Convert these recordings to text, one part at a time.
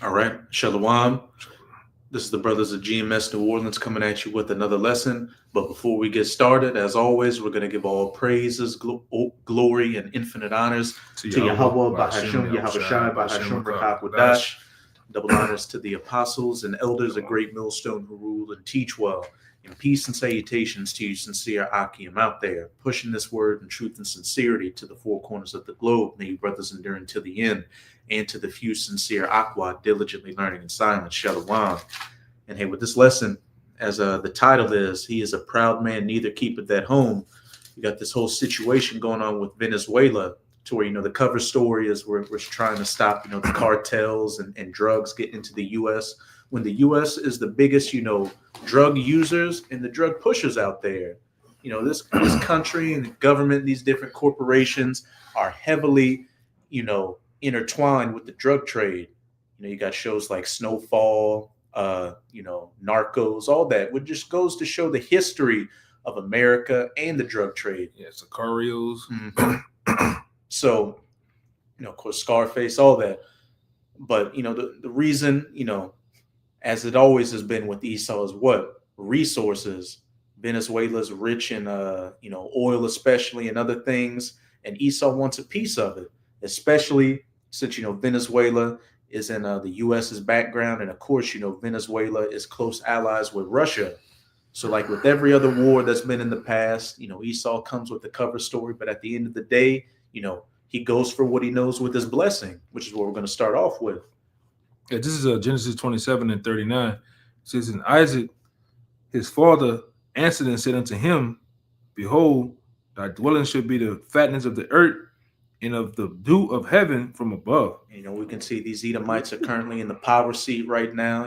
All right, Shalom. This is the Brothers of GMS New Orleans coming at you with another lesson. But before we get started, as always, we're going to give all praises, glory, and infinite honors To to Yahweh, Yahweh, Bahashim, Bahashim, Yahushai, Yahushai, Bahashim, Bahashim, Rakadash. Rakakwadash. Double honors to the apostles and elders of Great Millstone who rule and teach well. And peace and salutations to you, sincere Akim out there, pushing this word in truth and sincerity to the four corners of the globe. May you brothers endure to the end, and to the few sincere Aqua diligently learning in silence. Shalom. And hey, with this lesson, as the title is, he is a proud man, neither keepeth at home. You got this whole situation going on with Venezuela, to where the cover story is we're trying to stop the cartels and drugs getting into the U.S. when the U.S. is the biggest drug users and the drug pushers out there. This country and the government, these different corporations are heavily intertwined with the drug trade. You got shows like Snowfall, Narcos, all that. Which just goes to show the history of America and the drug trade. Yeah, Sicarios. So, of course, Scarface, all that. But, the reason, as it always has been with Esau is what? Resources. Venezuela's rich in, oil, especially, and other things. And Esau wants a piece of it, especially since, Venezuela is in the U.S.'s background. And, of course, Venezuela is close allies with Russia. So, like with every other war that's been in the past, Esau comes with the cover story. But at the end of the day, he goes for what he knows with his blessing, which is what we're going to start off with. Yeah, this is Genesis 27 and 39. It says, "And Isaac, his father, answered and said unto him, Behold, thy dwelling should be the fatness of the earth and of the dew of heaven from above." We can see these Edomites are currently in the power seat right now,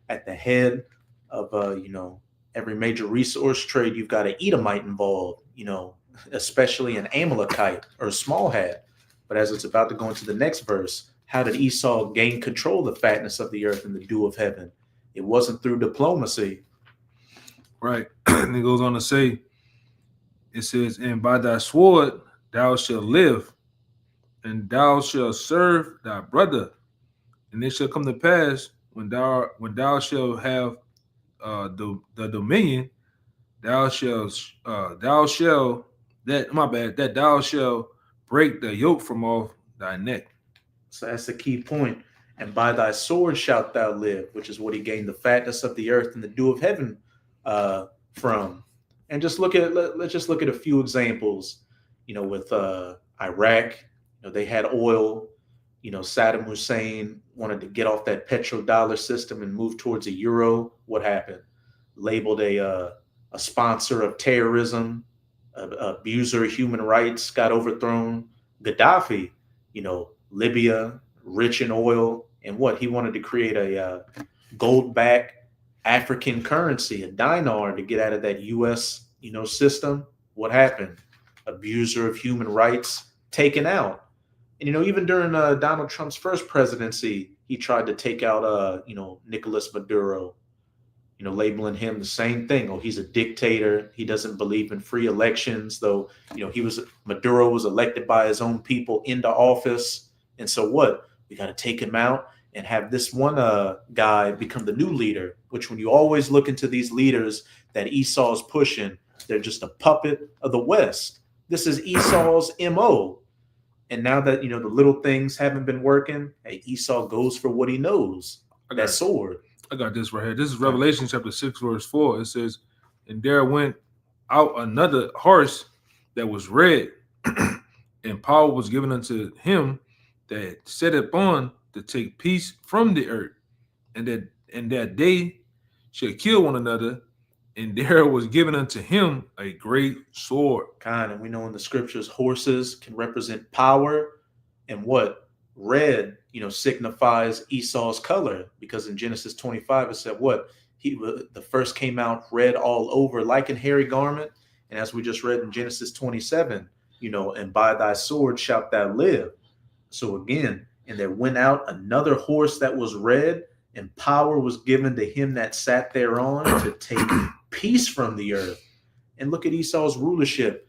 at the head of, every major resource trade. You've got an Edomite involved, especially an Amalekite or a small hat. But as it's about to go into the next verse, how did Esau gain control of the fatness of the earth and the dew of heaven? It wasn't through diplomacy. Right. And it goes on to say, it says, "And by thy sword thou shalt live, and thou shalt serve thy brother. And it shall come to pass when thou shalt have the dominion, thou shalt that thou shalt break the yoke from off thy neck." So that's the key point. And by thy sword shalt thou live, which is what he gained the fatness of the earth and the dew of heaven from. And just let's just look at a few examples. With Iraq, they had oil. Saddam Hussein wanted to get off that petrodollar system and move towards a euro. What happened? Labeled a sponsor of terrorism, abuser of human rights, got overthrown. Gaddafi, Libya, rich in oil, and what he wanted to create a gold-backed African currency, a dinar, to get out of that U.S. system. What happened? Abuser of human rights, taken out. And even during Donald Trump's first presidency, he tried to take out Nicolas Maduro. Labeling him the same thing. Oh, he's a dictator. He doesn't believe in free elections, though. Maduro was elected by his own people into office. And so what? We got to take him out and have this one guy become the new leader. Which, when you always look into these leaders that Esau is pushing, they're just a puppet of the West. This is Esau's MO. And now that the little things haven't been working, hey, Esau goes for what he knows. That sword. I got this right here. This is Revelation chapter 6, verse 4. It says, "And there went out another horse that was red, and power was given unto him that set upon to take peace from the earth, and that they should kill one another. And there was given unto him a great sword." And we know in the scriptures, horses can represent power, and what? Red, signifies Esau's color, because in Genesis 25 it said what? The first came out red all over like an hairy garment. And as we just read in Genesis 27, and by thy sword shalt thou live. So again, and there went out another horse that was red, and power was given to him that sat thereon to take peace from the earth. And look at Esau's rulership,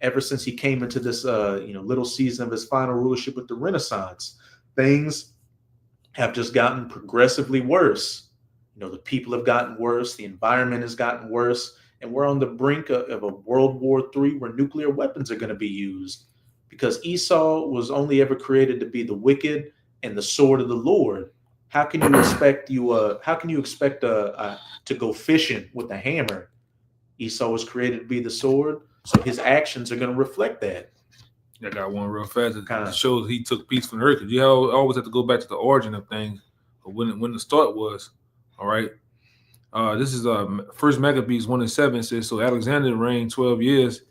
ever since he came into this little season of his final rulership with the Renaissance. Things have just gotten progressively worse. The people have gotten worse, the environment has gotten worse, and we're on the brink of a World War III where nuclear weapons are going to be used because Esau was only ever created to be the wicked and the sword of the Lord. How can you expect to go fishing with a hammer? Esau was created to be the sword, so his actions are going to reflect that. I got one real fast. It Kind of. shows he took peace from the earth. You always have to go back to the origin of things, or when the start was. All right. This is First Maccabees 1:7 says, so Alexander reigned 12 years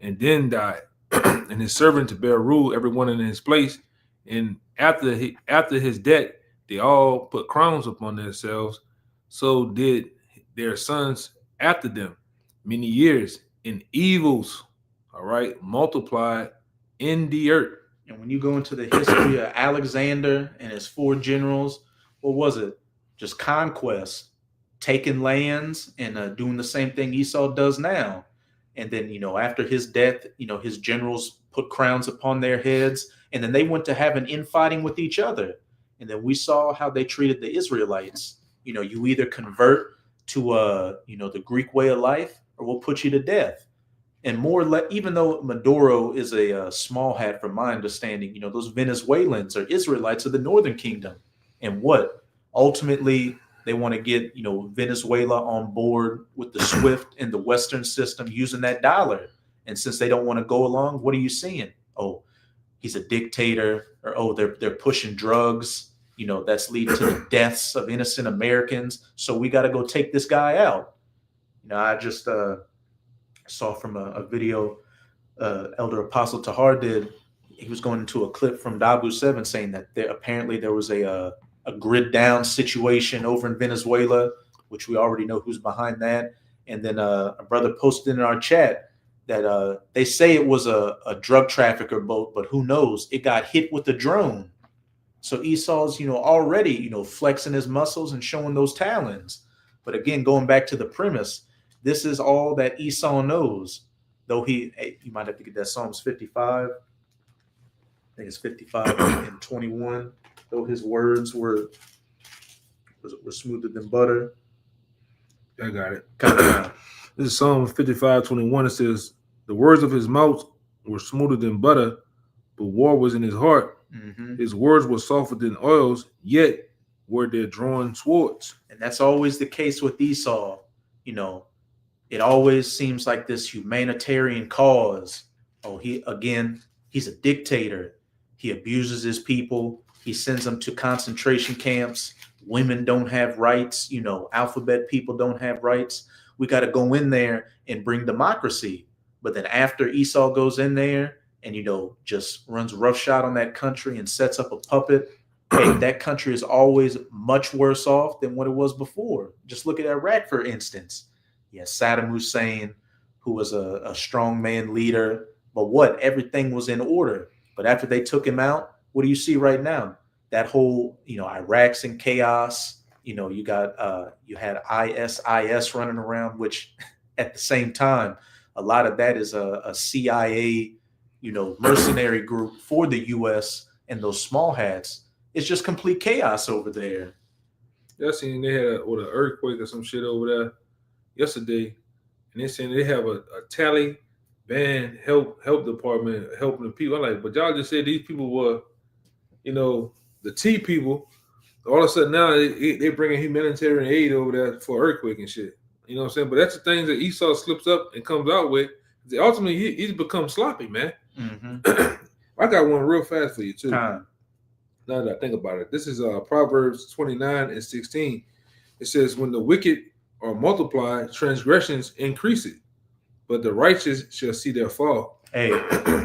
and then died, and his servant to bear rule, everyone in his place. And after his death, they all put crowns upon themselves. So did their sons after them, many years, and evils, all right, multiplied in the earth. And when you go into the history of Alexander and his 4 generals, what was it? Just conquest, taking lands and doing the same thing Esau does now. And then, after his death, his generals put crowns upon their heads, and then they went to have an infighting with each other. And then we saw how they treated the Israelites. You either convert to the Greek way of life, or we'll put you to death. And even though Maduro is a small hat from my understanding, those Venezuelans are Israelites of the Northern Kingdom. And what? Ultimately, they want to get, Venezuela on board with the SWIFT and the Western system using that dollar. And since they don't want to go along, what are you seeing? Oh, he's a dictator, or oh, they're pushing drugs. That's leading to the deaths of innocent Americans. So we got to go take this guy out. I just saw from a video Elder Apostle Tahar did. He was going into a clip from Dabu 7 saying that apparently there was a grid down situation over in Venezuela, which we already know who's behind that. And then a brother posted in our chat that they say it was a drug trafficker boat, but who knows? It got hit with a drone. So Esau's, already, flexing his muscles and showing those talons. But again, going back to the premise, this is all that Esau knows. Though you might have to get that Psalms 55. I think it's 55 and 21. Though his words were smoother than butter. I got it. Kind This is Psalm 55:21. It says, the words of his mouth were smoother than butter, but war was in his heart. Mm-hmm. His words were softer than oils, yet were there drawn swords. And that's always the case with Esau. It always seems like this humanitarian cause. Oh, he's a dictator. He abuses his people. He sends them to concentration camps. Women don't have rights. Alphabet people don't have rights. We got to go in there and bring democracy. But then after Esau goes in there and, just runs roughshod on that country and sets up a puppet, hey, that country is always much worse off than what it was before. Just look at Iraq, for instance. Yes, Saddam Hussein, who was a strongman leader, but everything was in order. But after they took him out, what do you see right now? That whole, Iraq's in chaos. You got you had ISIS running around, which at the same time, a lot of that is a CIA, mercenary group for the U.S. and those small hats. It's just complete chaos over there. I seen they had an earthquake or some shit over there yesterday, and they saying they have a Taliban help department helping the people. I'm like, but y'all just said these people were, the T people. All of a sudden now they bringing humanitarian aid over there for earthquake and shit. You know what I'm saying? But that's the things that Esau slips up and comes out with. Ultimately, he's become sloppy, man. Mm-hmm. I got one real fast for you too. Time. Now that I think about it, this is Proverbs 29:16. It says, when the wicked are multiplied, transgressions increase it, but the righteous shall see their fall. Hey,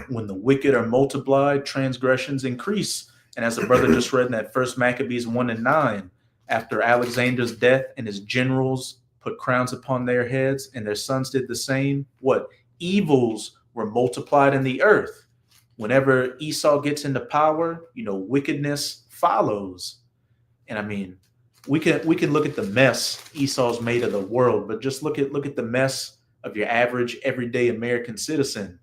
when the wicked are multiplied, transgressions increase. And as the brother just read in that First Maccabees 1:9, after Alexander's death and his generals put crowns upon their heads and their sons did the same, evils were multiplied in the earth. Whenever Esau gets into power, wickedness follows. And I mean, we can look at the mess Esau's made of the world, but just look at the mess of your average everyday American citizen.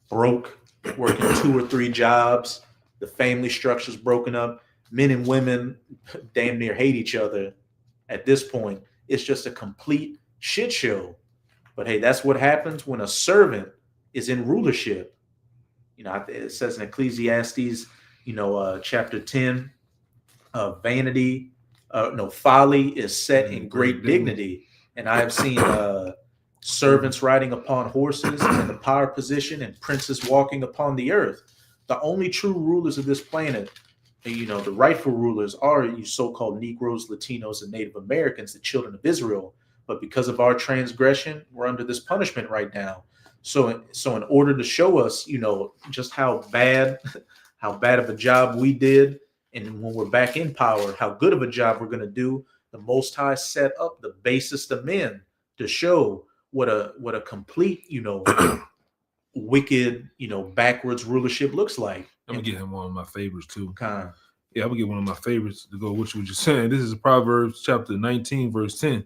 Broke, working 2 or 3 jobs, the family structure's broken up. men and women damn near hate each other at this point. It's just a complete shit show. But hey, that's what happens when a servant is in rulership. It says in Ecclesiastes, chapter 10, vanity, no, folly is set in great dignity. And I have seen servants riding upon horses in the power position and princes walking upon the earth. The only true rulers of this planet, the rightful rulers are you so-called Negroes, Latinos, and Native Americans, the children of Israel. But because of our transgression, we're under this punishment right now. So in order to show us, just how bad of a job we did, and when we're back in power, how good of a job we're going to do, the Most High set up the basest of men to show what a complete, wicked, backwards rulership looks like. I'm gonna get him one of my favorites too. Kind. Yeah, I'm gonna get one of my favorites to go with what you were just saying. This is Proverbs chapter 19, verse 10.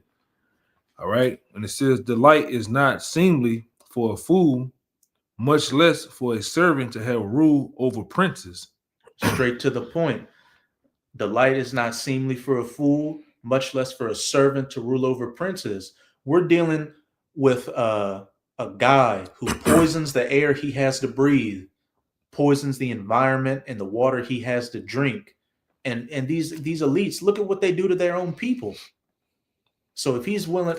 All right. And it says, delight is not seemly for a fool, much less for a servant to have rule over princes. Straight to the point. Delight is not seemly for a fool, much less for a servant to rule over princes. We're dealing with a guy who poisons the air he has to breathe, poisons the environment and the water he has to drink. And these elites, look at what they do to their own people. So if he's willing,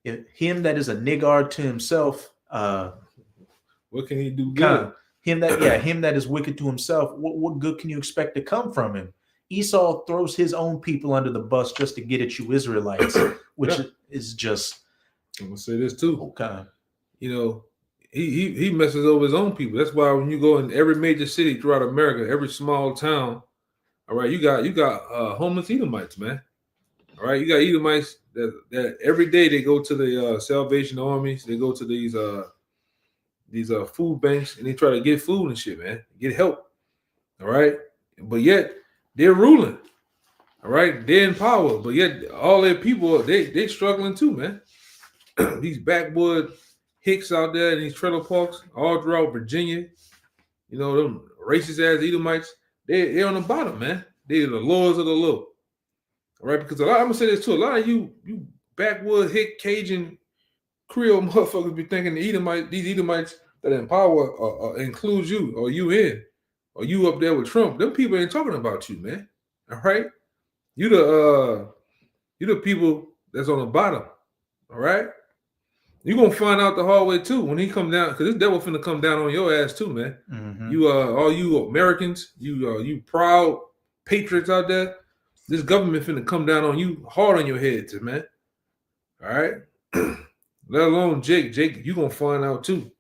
if him that is a niggard to himself, what can he do good? Him that is wicked to himself, what good can you expect to come from him? Esau throws his own people under the bus just to get at you Israelites, which is just. I'm gonna say this too. Okay. He messes over his own people. That's why when you go in every major city throughout America, every small town, all right, you got homeless Edomites, man. All right, you got Edomites that every day they go to the Salvation Armies, they go to these food banks, and they try to get food and shit, man, get help. All right, but yet they're ruling. All right, they're in power, but yet all their people they struggling too, man. These backwood hicks out there in these trailer parks all throughout Virginia, them racist ass Edomites, they're on the bottom, man. They're the lords of the low. All right, because I'm gonna say this too. A lot of you backwood hick Cajun Creole motherfuckers be thinking these Edomites that in power includes you or you up there with Trump. Them people ain't talking about you, man. All right, you the people that's on the bottom. All right. You're gonna find out the hard way too when he come down, because this devil finna come down on your ass too, man. Mm-hmm. You all you Americans, you proud patriots out there, this government finna come down on you hard on your heads, man. All right. Let alone Jake, you gonna find out too.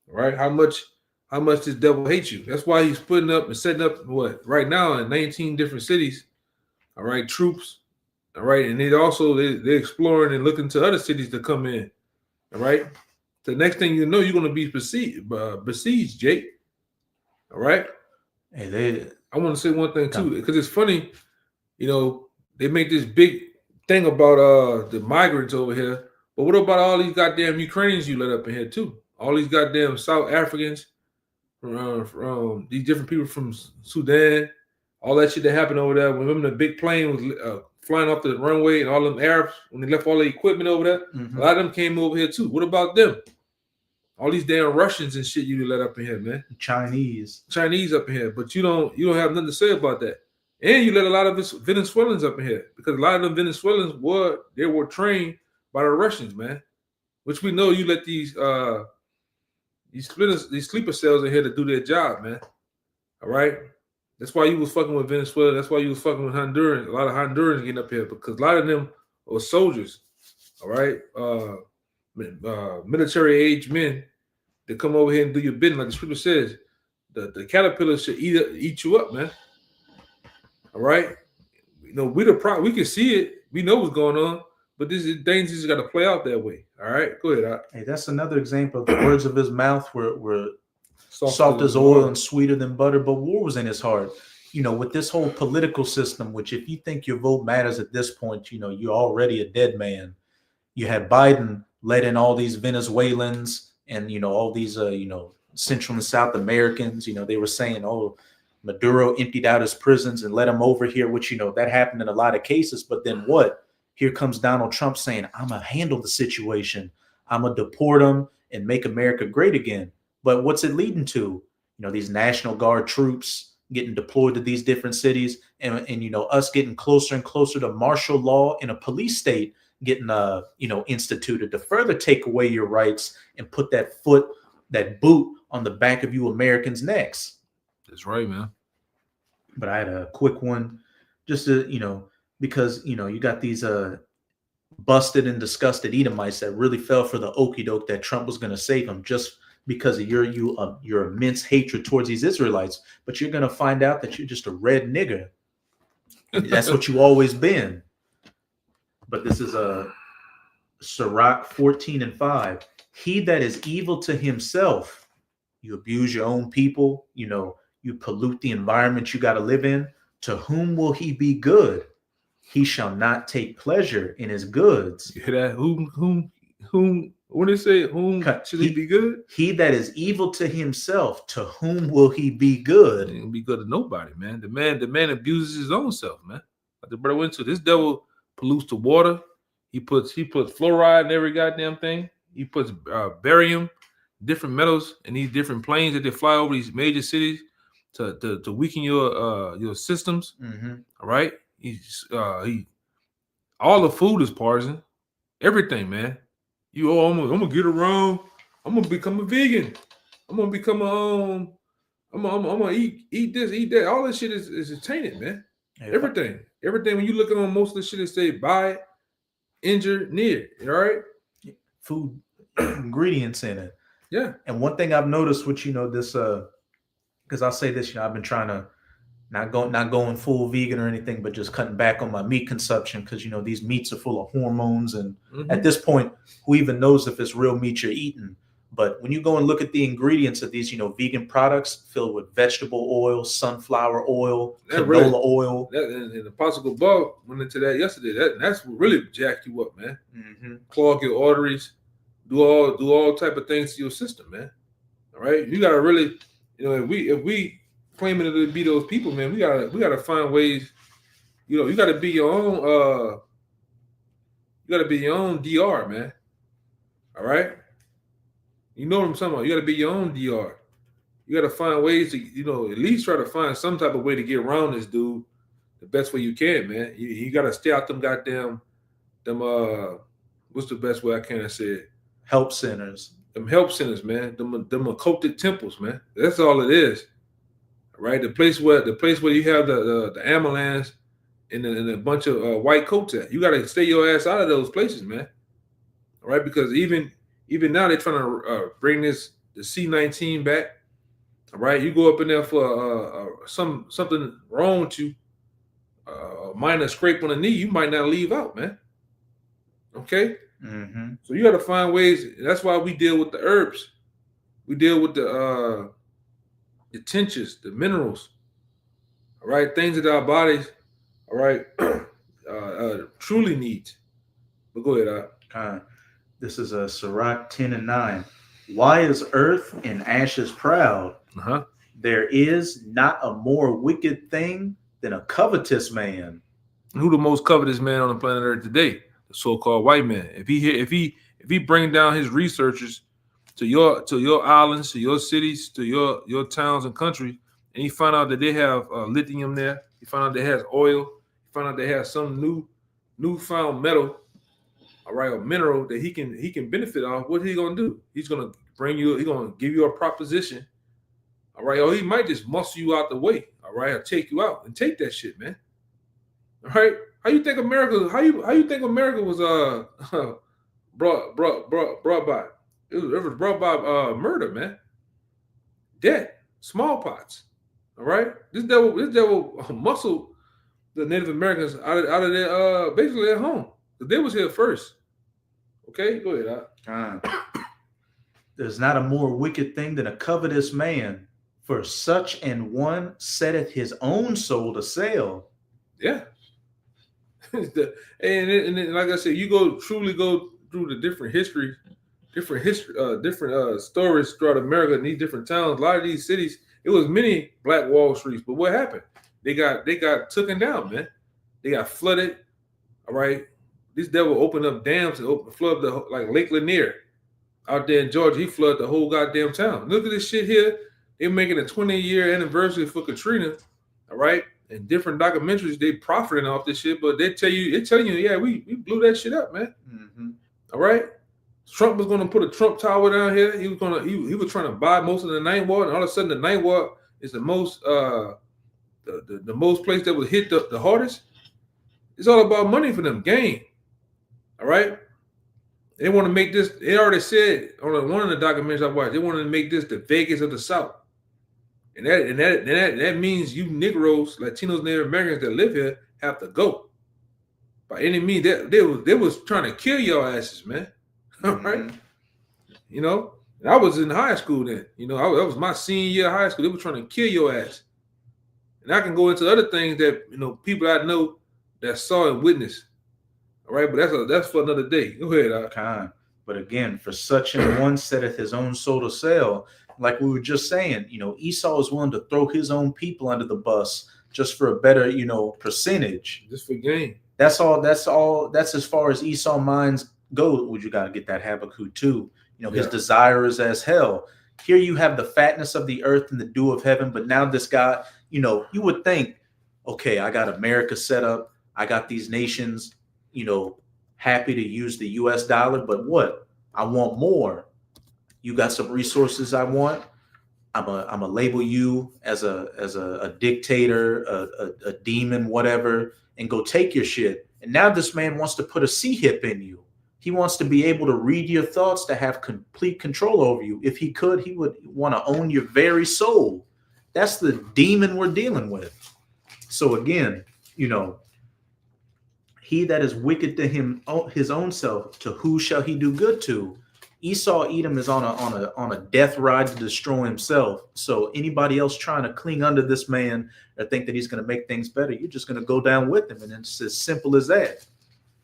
All right, how much this devil hates you. That's why he's putting up and setting up right now in 19 different cities. All right, troops. All right, and they're exploring and looking to other cities to come in. All right. The next thing you know, you're going to be besieged, Jake. All right. I want to say one thing too, because it's funny, they make this big thing about the migrants over here. But what about all these goddamn Ukrainians you let up in here too? All these goddamn South Africans, from these different people from Sudan, all that shit that happened over there. When the big plane was flying off the runway, and all them Arabs, when they left all the equipment over there, a lot of them came over here too. What about them? All these damn Russians and shit you let up in here, man. Chinese up in here, but you don't have nothing to say about that. And you let a lot of Venezuelans up in here, because a lot of them Venezuelans were trained by the Russians, man. Which we know you let these sleeper cells in here to do their job, man. All right. That's why you was fucking with Venezuela. That's why you was fucking with Honduran. A lot of Hondurans getting up here, because a lot of them are soldiers. All right. Military age men that come over here and do your bidding. Like the scripture says, the caterpillar should eat you up, man. All right. We can see it. We know what's going on, but this is things just got to play out that way. All right. Go ahead. Hey, that's another example of the words of his mouth were soft as oil and sweeter than butter, but war was in his heart. With this whole political system, which if you think your vote matters at this point, you're already a dead man. You had Biden let in all these Venezuelans and, all these, Central and South Americans. They were saying, Maduro emptied out his prisons and let him over here, which, that happened in a lot of cases. But then what? Here comes Donald Trump saying, I'm going to handle the situation. I'm going to deport them and make America great again. But what's it leading to? These National Guard troops getting deployed to these different cities, and us getting closer and closer to martial law in a police state getting instituted to further take away your rights and put that boot on the back of you Americans' necks. That's right, man. But I had a quick one, just to, because you got these busted and disgusted Edomites that really fell for the okie doke that Trump was going to save them just because of your immense hatred towards these Israelites. But you're going to find out that you're just a red nigger. That's what you always been. But this is a Sirach 14:5. He that is evil to himself, you abuse your own people, you pollute the environment you got to live in. To whom will he be good? He shall not take pleasure in his goods. You hear that? Whom? What did it say? Whom should he be good? He that is evil to himself, to whom will he be good? He ain't be good to nobody, man. The man abuses his own self, man. Like the brother went to, this devil pollutes the water. He puts fluoride in every goddamn thing. He puts barium, different metals in these different planes that they fly over these major cities to weaken your systems. Mm-hmm. All right. All the food is poison. Everything, man. I'm gonna get around. I'm gonna become a vegan. I'm gonna become I'm gonna eat this, eat that. All this shit is tainted, man. Yeah. Everything. When you look on most of the shit, they say buy, injure, near. All right. Food ingredients in it. Yeah. And one thing I've noticed, which this, because I'll say this, I've been trying to not going full vegan or anything, but just cutting back on my meat consumption because these meats are full of hormones, and at this point, who even knows if it's real meat you're eating? But when you go and look at the ingredients of these, vegan products filled with vegetable oil, sunflower oil, canola oil, and Apostle Bob went into that yesterday. That's what really jacked you up, man. Mm-hmm. Clog your arteries, do all type of things to your system, man. All right, you gotta really, if we claiming to be those people, man, we gotta find ways. You gotta be your own. You gotta be your own DR, man. All right. You know what I'm talking about. You got to be your own DR. You got to find ways to, at least try to find some type of way to get around this dude the best way you can, man. You got to stay out them goddamn, what's the best way I can say it? Help centers. Them help centers, man. Them occulted temples, man. That's all it is. All right. The place where you have the Amalans and a bunch of white coats at. You got to stay your ass out of those places, man. All right. Because even now they're trying to bring the C-19 back. All right, you go up in there for something wrong with you, a minor scrape on the knee, you might not leave out, man. Okay, So you got to find ways. That's why we deal with the herbs. We deal with the tinctures, the minerals. All right, things that our bodies, all right, truly need. But go ahead, This is a Sirach 10:9. Why is earth and ashes proud? There is not a more wicked thing than a covetous man. Who the most covetous man on the planet Earth today? The so-called white man. If he bring down his researchers to your islands, to your cities, to your towns and countries, and he find out that they have lithium there, he find out they has oil, he find out they have some newfound metal. All right, a mineral that he can benefit off. What he gonna do? He's gonna he's gonna give you a proposition. All right, or he might just muscle you out the way. All right, or take you out and take that shit, man. All right, how you think America? How you think America was brought by? It was brought by murder, man. Death, smallpox. All right, this devil muscled the Native Americans out of their basically their home. They was here first. Okay, go ahead. There's not a more wicked thing than a covetous man, for such an one setteth his own soul to sale. Yeah. and like I said, you truly go through the different stories throughout America in these different towns. A lot of these cities, It was many Black Wall Streets, but what happened? They got taken down, man. They got flooded. All right, this devil opened up dams and flooded the like Lake Lanier out there in Georgia. He flooded the whole goddamn town. Look at this shit here. They're making a 20-year anniversary for Katrina. All right, and different documentaries they profiting off this shit, but they're telling you, yeah, we blew that shit up, man. Mm-hmm. All right. Trump was going to put a Trump Tower down here. He was trying to buy most of the Ninth Ward, and all of a sudden the Ninth Ward is the most the most place that was hit the hardest. It's all about money for them, gain. All right. They want to make this. They already said on one of the documentaries I watched. They wanted to make this the Vegas of the South, and that means you Negroes, Latinos, Native Americans that live here have to go by any means. They was trying to kill your asses, man. All right. You know, and I was in high school then. You know, that was my senior year of high school. They were trying to kill your ass. And I can go into other things that, you know, people I know that saw and witnessed. All right, but that's for another day. Go ahead. Kind. But again, for such an one setteth his own soul to sell, like we were just saying, you know, Esau is willing to throw his own people under the bus just for a better, you know, percentage. Just for gain. That's all. That's as far as Esau minds go. Would you got to get that Habakkuk too? You know, his desire is as hell. Here you have the fatness of the earth and the dew of heaven, but now this guy, you know, you would think, okay, I got America set up. I got these nations, you know, happy to use the US dollar, but what? I want more. You got some resources I want. I'm a label you as a dictator, a demon, whatever, and go take your shit. And now this man wants to put a C-hip in you. He wants to be able to read your thoughts, to have complete control over you. If he could, he would want to own your very soul. That's the demon we're dealing with. So again, you know, he that is wicked to him, his own self, to who shall he do good to? Esau Edom is on a death ride to destroy himself. So anybody else trying to cling under this man or think that he's going to make things better, you're just going to go down with him. And it's as simple as that.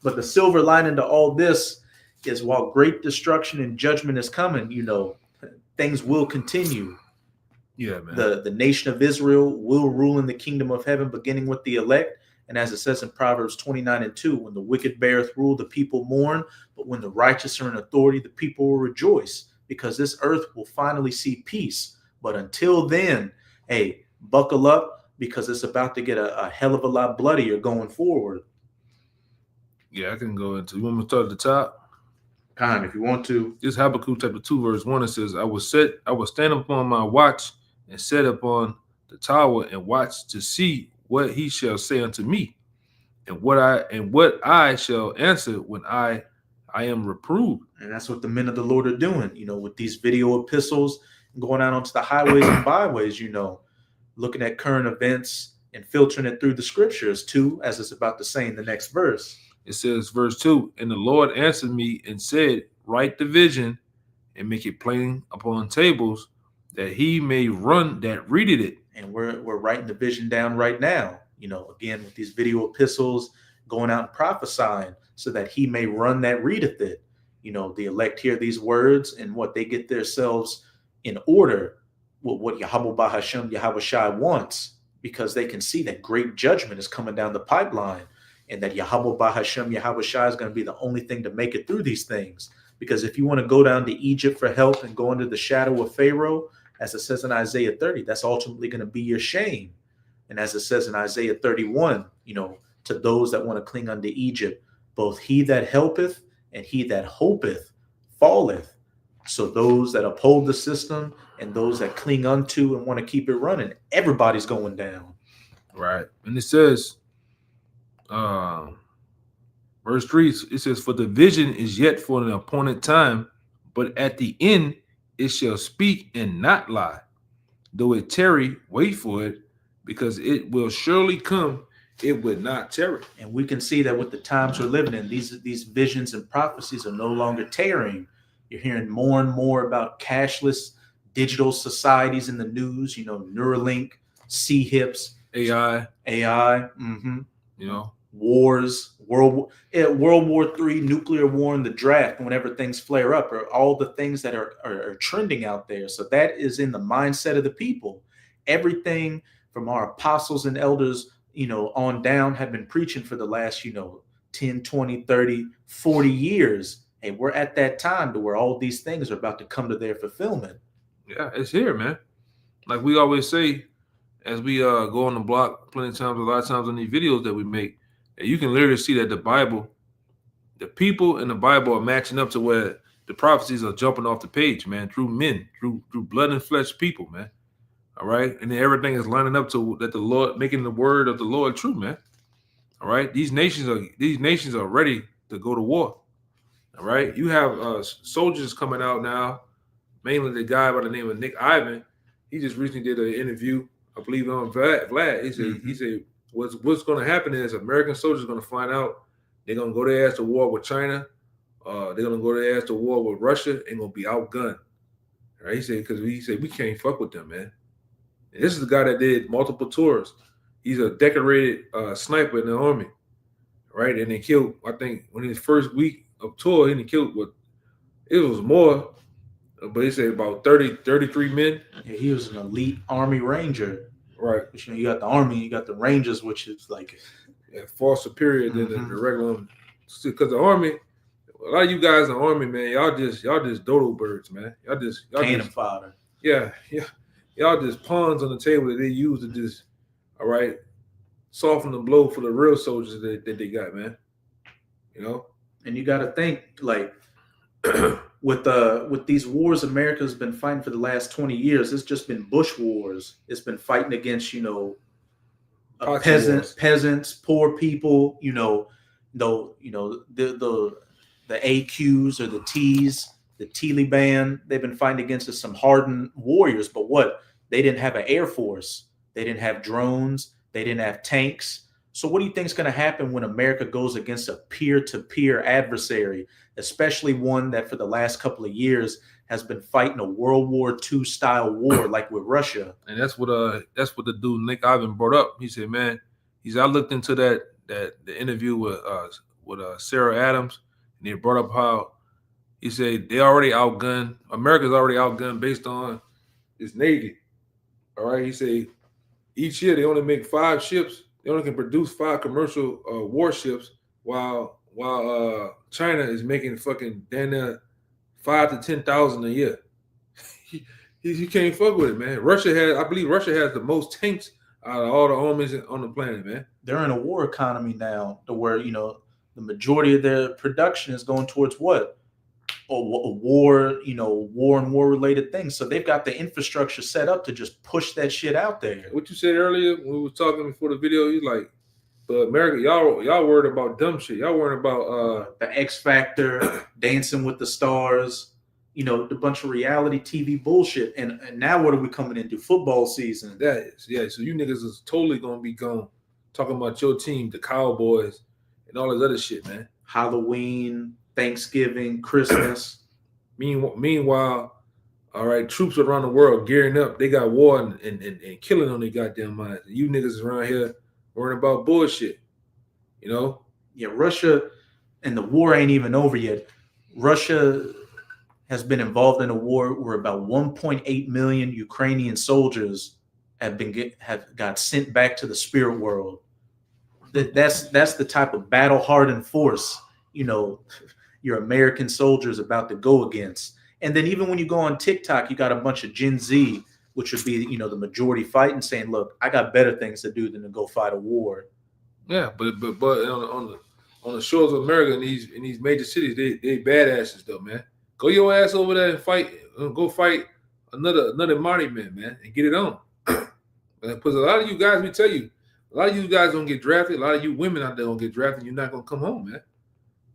But the silver lining to all this is while great destruction and judgment is coming, you know, things will continue. Yeah, man. The nation of Israel will rule in the kingdom of heaven, beginning with the elect. And as it says in Proverbs 29:2, when the wicked beareth rule, the people mourn. But when the righteous are in authority, the people will rejoice, because this earth will finally see peace. But until then, hey, buckle up, because it's about to get a hell of a lot bloodier going forward. Yeah, I can go into. You want me to start at the top? Kind, if you want to. This Habakkuk chapter 2, verse 1, it says, I will stand upon my watch and set upon the tower and watch to see what he shall say unto me, and what I shall answer when I am reproved. And that's what the men of the Lord are doing, you know, with these video epistles, going out onto the highways and byways, you know, looking at current events and filtering it through the scriptures too, as it's about to say in the next verse. It says, verse 2, and the Lord answered me and said, write the vision and make it plain upon tables, that he may run that readeth it. And we're writing the vision down right now, you know, again, with these video epistles, going out and prophesying, so that he may run that readeth it. You know, the elect hear these words and what they get themselves in order with what Yahweh Bahashem, Yahweh Shai wants, because they can see that great judgment is coming down the pipeline, and that Yahweh Bahashem, Yahweh Shai is going to be the only thing to make it through these things. Because if you want to go down to Egypt for help and go under the shadow of Pharaoh, as it says in Isaiah 30, that's ultimately going to be your shame. And as it says in Isaiah 31, you know, to those that want to cling unto Egypt, both he that helpeth and he that hopeth falleth. So those that uphold the system and those that cling unto and want to keep it running, everybody's going down. Right. And it says, verse 3, it says, for the vision is yet for an appointed time, but at the end it shall speak and not lie. Though it tarry, wait for it, because it will surely come, it would not tarry. And we can see that with the times we're living in, these visions and prophecies are no longer tarrying. You're hearing more and more about cashless digital societies in the news, you know, Neuralink, C-hips, AI. Mm-hmm. You know, wars, World War III, nuclear war, and the draft, whenever things flare up, are all the things that are trending out there. So that is in the mindset of the people. everything from our apostles and elders, on down have been preaching for the last, 10, 20, 30, 40 years. And we're at that time to where all these things are about to come to their fulfillment. Yeah, it's here, man. Like we always say, as we go on the block plenty of times, a lot of times on these videos that we make, and you can literally see that the Bible, the people in the Bible are matching up to where the prophecies are jumping off the page, man, through men, through blood and flesh people, man. All right. And then everything is lining up to that the Lord, making the word of the Lord true, man. All right. These nations are ready to go to war. All right. You have soldiers coming out now, mainly the guy by the name of Nick Ivan. He just recently did an interview, I believe, on Vlad. He said what's going to happen is American soldiers are going to find out they're going to go their ass to war with China. They're going to go their ass to war with Russia and going to be outgunned. All right. He said we can't fuck with them, man. And this is the guy that did multiple tours. He's a decorated sniper in the army, right? And they killed, I think, when his first week of tour, he killed it was more, but he said about 33 men. Yeah, he was an elite Army Ranger. Right. Which, you got the Army, you got the Rangers, which is like far superior than the regular. Because the Army, a lot of you guys in the Army, man, y'all just dodo birds, man. Y'all cannon fodder. Yeah. Y'all just pawns on the table that they use to just, all right, soften the blow for the real soldiers that they got, man. And you got to think, like, with these wars America's been fighting for the last 20 years, it's just been bush wars. It's been fighting against, peasants, poor people, the AQs or the T's, the Taliban. They've been fighting against some hardened warriors, but what? They didn't have an air force. They didn't have drones. They didn't have tanks. So what do you think is going to happen when America goes against a peer-to-peer adversary, especially one that for the last couple of years has been fighting a World War II style war like with Russia? And that's what the dude Nick Ivan brought up. He said, man, I looked into the interview with Sarah Adams, and they brought up how he said they already outgunned, America's already outgunned based on its Navy. All right, he said each year they only make 5 ships. They only can produce 5 commercial warships, while China is making fucking damn near 5,000 to 10,000 a year. You can't fuck with it, man. I believe Russia has the most tanks out of all the armies on the planet, man. They're in a war economy now, to where the majority of their production is going towards what? A war, war and war related things. So they've got the infrastructure set up to just push that shit out there. What you said earlier when we were talking before the video, you like, but America, y'all worried about dumb shit. Y'all worried about the X Factor, Dancing with the Stars, the bunch of reality TV bullshit. And now what are we coming into? Football season. That is, yeah. So you niggas is totally gonna be gone talking about your team, the Cowboys, and all this other shit, man. Halloween, Thanksgiving, Christmas. Meanwhile, all right, troops around the world gearing up. They got war and killing on their goddamn minds. You niggas is around here worrying about bullshit, Yeah, Russia, and the war ain't even over yet. Russia has been involved in a war where about 1.8 million Ukrainian soldiers have got sent back to the spirit world. That's the type of battle-hardened force, your American soldiers about to go against. And then even when you go on TikTok, you got a bunch of Gen Z, which would be, the majority fighting, saying, look, I got better things to do than to go fight a war. Yeah, but on the shores of America in these major cities, they badasses though, man. Go your ass over there and fight. Go fight another Marty man, and get it on. Because a lot of you guys, we tell you, a lot of you guys don't get drafted. A lot of you women out there don't get drafted. You're not gonna come home, man.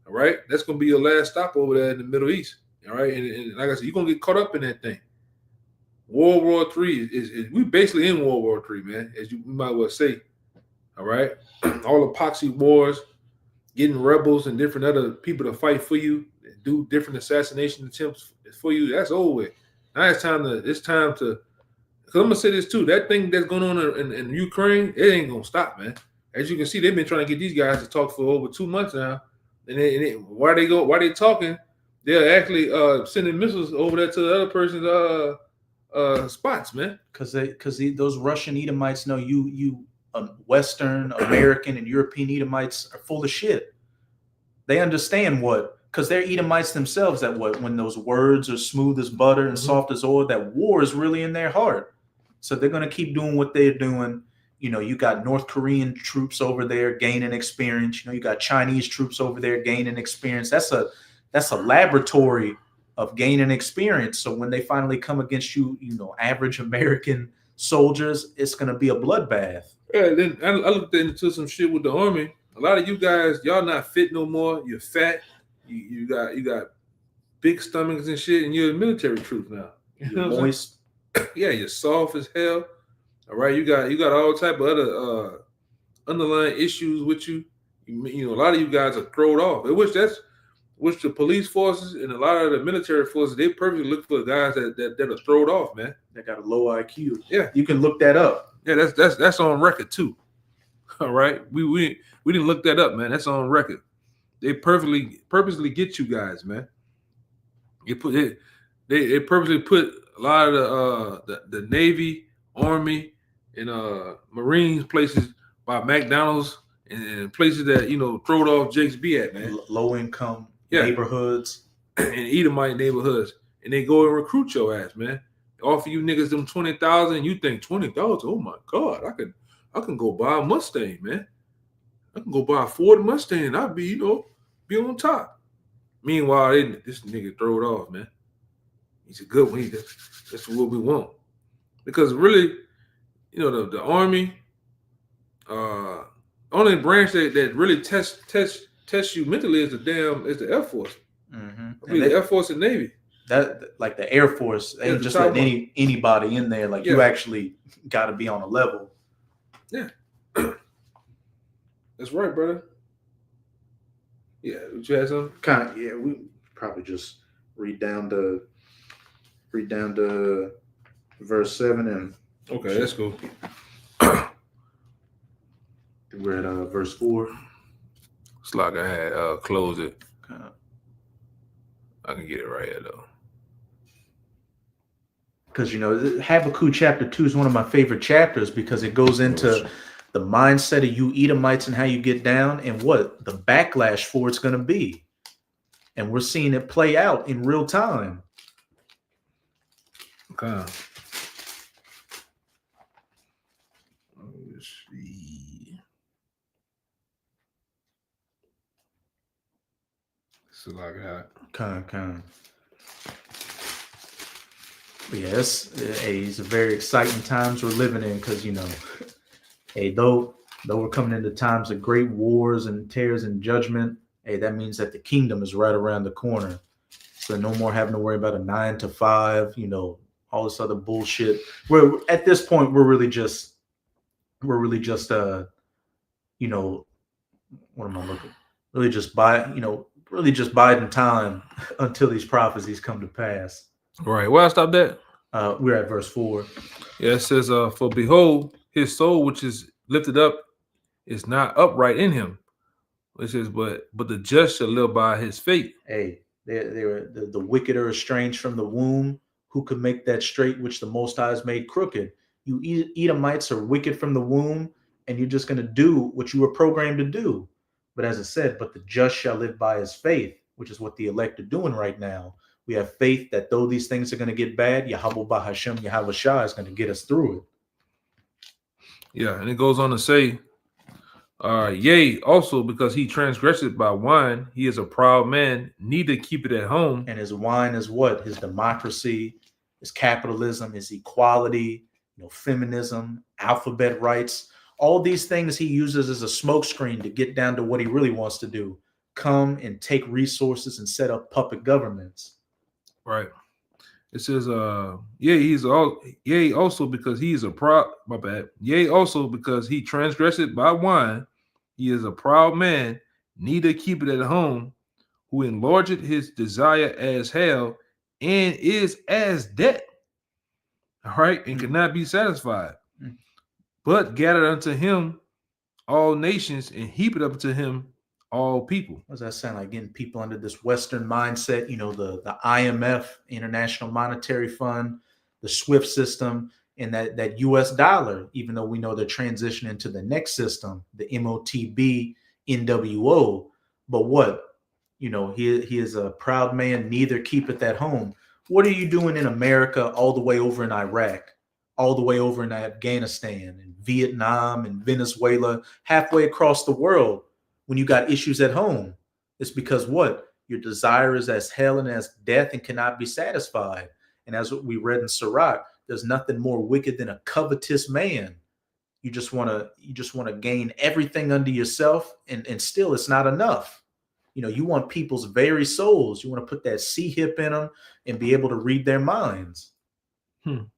All right, that's gonna be your last stop over there in the Middle East. All right, and like I said, you're gonna get caught up in that thing. World War III is we basically in World War III, man, as you might well say. All right, all the proxy wars, getting rebels and different other people to fight for you, and do different assassination attempts for you. That's over with. Now it's time to. Because I'm gonna say this too. That thing that's going on in Ukraine, it ain't gonna stop, man. As you can see, they've been trying to get these guys to talk for over 2 months now. And while they talking, they're actually sending missiles over there to the other person's spots, man. Because those Russian Edomites know you Western American and European Edomites are full of shit. They understand what, because they're Edomites themselves, that what, when those words are smooth as butter and soft as oil, that war is really in their heart. So they're going to keep doing what they're doing. You got North Korean troops over there gaining experience. You got Chinese troops over there gaining experience. That's a laboratory of gaining experience. So when they finally come against you, average American soldiers, it's going to be a bloodbath. Yeah, then I looked into some shit with the army. A lot of you guys, y'all not fit no more. You're fat. You got big stomachs and shit, and you're a military troop now. You're moist. Yeah, you're soft as hell. All right, you got all type of other underlying issues with you. A lot of you guys are thrown off. Which the police forces and a lot of the military forces, they purposely look for guys that are thrown off, man. That got a low IQ. Yeah, you can look that up. Yeah, that's on record too. All right, we didn't look that up, man. That's on record. They purposely get you guys, man. They purposely put a lot of the Navy, Army, and Marines places by McDonald's and places that throwed off Jakes be at, man. Low income neighborhoods and Edomite neighborhoods, and they go and recruit your ass, man. Offer you niggas them 20,000, you think 20,000? Oh my God, I can go buy a Mustang, man. I can go buy a Ford Mustang. I'll be be on top. Meanwhile, this nigga throw it off, man. He's a good one. That's what we want. Because really, the Army, only branch that really tests you mentally is the Air Force. Mm-hmm. The Air Force and Navy. That, like the Air Force, they ain't just letting anybody in there. Like you actually got to be on a level. Yeah, that's right, brother. Yeah, would you have something? Kind of. Yeah, we probably just read down to verse 7 and. Okay, let's go. We're at verse 4. It's like I had closed it. I can get it right here though. Because Habakkuk chapter 2 is one of my favorite chapters because it goes into the mindset of you Edomites and how you get down and what the backlash for it's going to be. And we're seeing it play out in real time. Okay. Let's see. So like that. Kind. Yes, it's a very exciting times we're living in because though we're coming into times of great wars and tears and judgment, that means that the kingdom is right around the corner. So no more having to worry about a 9 to 5, all this other bullshit. We're at this point we're really just what am I looking? Really just biding time until these prophecies come to pass. Right. Where I stopped at? We're at verse 4. Yeah, it says, for behold, his soul which is lifted up is not upright in him. It says, but the just shall live by his faith. Hey, the wicked are estranged from the womb. Who could make that straight which the Most High has made crooked? You Edomites are wicked from the womb, and you're just going to do what you were programmed to do. But as I said, but the just shall live by his faith, which is what the elect are doing right now. We have faith that though these things are going to get bad, Yahweh Bahashem, Yahweh Shah is going to get us through it. Yeah, and it goes on to say, yea, also because he transgressed by wine, he is a proud man, neither keep it at home. And his wine is what? His democracy, his capitalism, his equality, feminism, alphabet rights. All these things he uses as a smokescreen to get down to what he really wants to do. Come and take resources and set up puppet governments. Right. It says, yea, also because he is a proud, my bad. Yea, also because he transgressed by wine, he is a proud man, neither keep it at home, who enlargeth his desire as hell, and is as debt. All right, and cannot be satisfied. But gathered unto him all nations, and heap it up to him all people. What does that sound like? Getting people under this Western mindset, the IMF, International Monetary Fund, the SWIFT system, and that US dollar, even though we know they're transitioning to the next system, the MOTB NWO. But what? He is a proud man, neither keepeth at home. What are you doing in America, all the way over in Iraq, all the way over in Afghanistan and Vietnam and Venezuela, halfway across the world, when you got issues at home? It's because what? Your desire is as hell and as death and cannot be satisfied. And as we read in Sirach, there's nothing more wicked than a covetous man. You just want to gain everything unto yourself, and still it's not enough. You want people's very souls. You want to put that C hip in them and be able to read their minds. You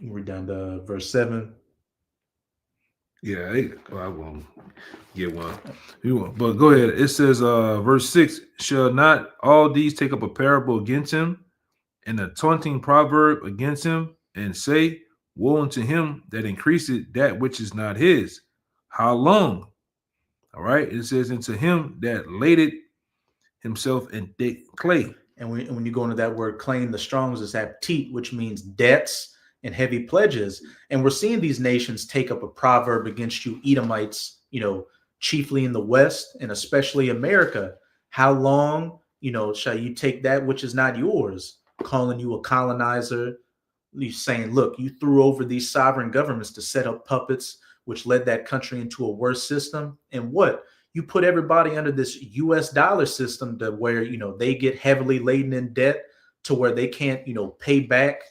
read down to verse 7. Yeah, I won't get one. But go ahead. It says, verse 6, shall not all these take up a parable against him, and a taunting proverb against him, and say, woe unto him that increaseth that which is not his? How long? All right. It says, into him that laded himself in thick clay. And when you go into that word claim, the Strong's is aptit, which means debts and heavy pledges. And we're seeing these nations take up a proverb against you, Edomites, chiefly in the West and especially America. How long, shall you take that which is not yours? Calling you a colonizer. You saying, look, you threw over these sovereign governments to set up puppets, which led that country into a worse system. And what? You put everybody under this US dollar system to where, they get heavily laden in debt to where they can't, pay back,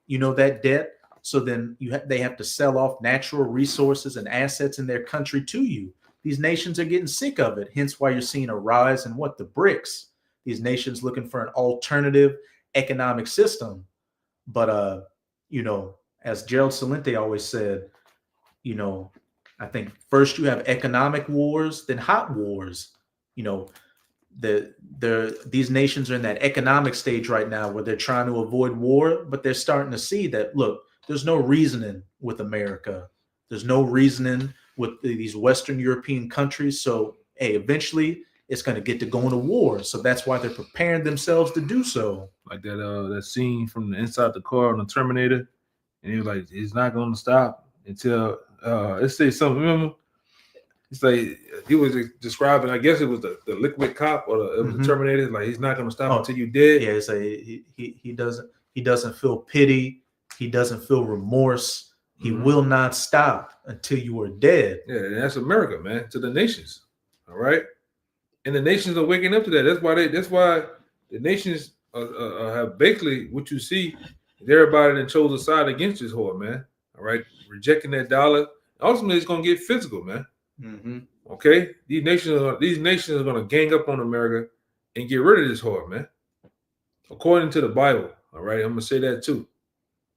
that debt. So then they have to sell off natural resources and assets in their country to you. These nations are getting sick of it. Hence why you're seeing a rise in the BRICS. These nations looking for an alternative economic system. But, as Gerald Celente always said, I think first you have economic wars, then hot wars. These nations are in that economic stage right now where they're trying to avoid war, but they're starting to see that, look, there's no reasoning with America. There's no reasoning with these Western European countries. So, hey, eventually it's going to get to going to war. So that's why they're preparing themselves to do so. Like that scene from the inside the car on the Terminator. And he was like, it's not going to stop until it says something. Remember? It's like he was describing, I guess it was the liquid cop or the Terminator. Like, he's not going to stop until you dead. Yeah, it's like he doesn't feel pity. He doesn't feel remorse. He will not stop until you are dead. Yeah, and that's America, man, to the nations. All right. And the nations are waking up to that. That's why the nations have basically what you see is everybody that chose a side against this whore, man. All right. Rejecting that dollar. Ultimately, it's going to get physical, man. Okay. These nations are going to gang up on America and get rid of this whore, man. According to the Bible. All right. I'm going to say that too.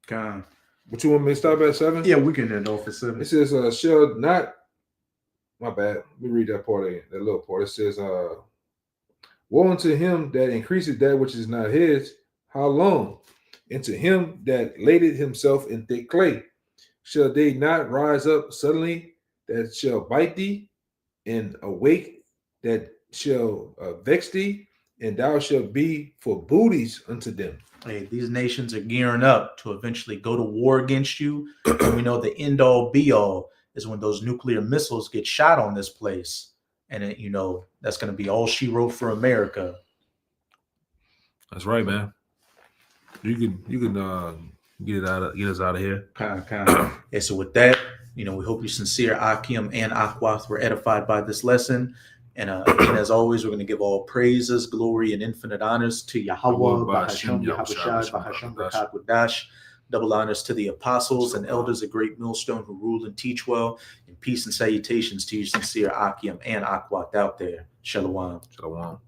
God. What you want me to stop at 7? Yeah, we can end off at 7. It says, shall not. My bad. Let me read that part again. That little part. It says, woe unto him that increaseth that which is not his. How long? And to him that laded himself in thick clay. Shall they not rise up suddenly that shall bite thee, and awake that shall vex thee, and thou shalt be for booties unto them? Hey, these nations are gearing up to eventually go to war against you. And we know the end all be all is when those nuclear missiles get shot on this place. And that's going to be all she wrote for America. That's right, man. You can get us out of here. Kind. Yeah, so with that, we hope you sincere Akim and Akwath were edified by this lesson. And again, as always, we're going to give all praises, glory, and infinite honors to Yahweh, Bahashem, Yahushai, Bahashem, Bakat Wadash. Double honors to the apostles and elders of Great Millstone who rule and teach well. And peace and salutations to you sincere Akim and Akwath out there. Shalom. Shalom.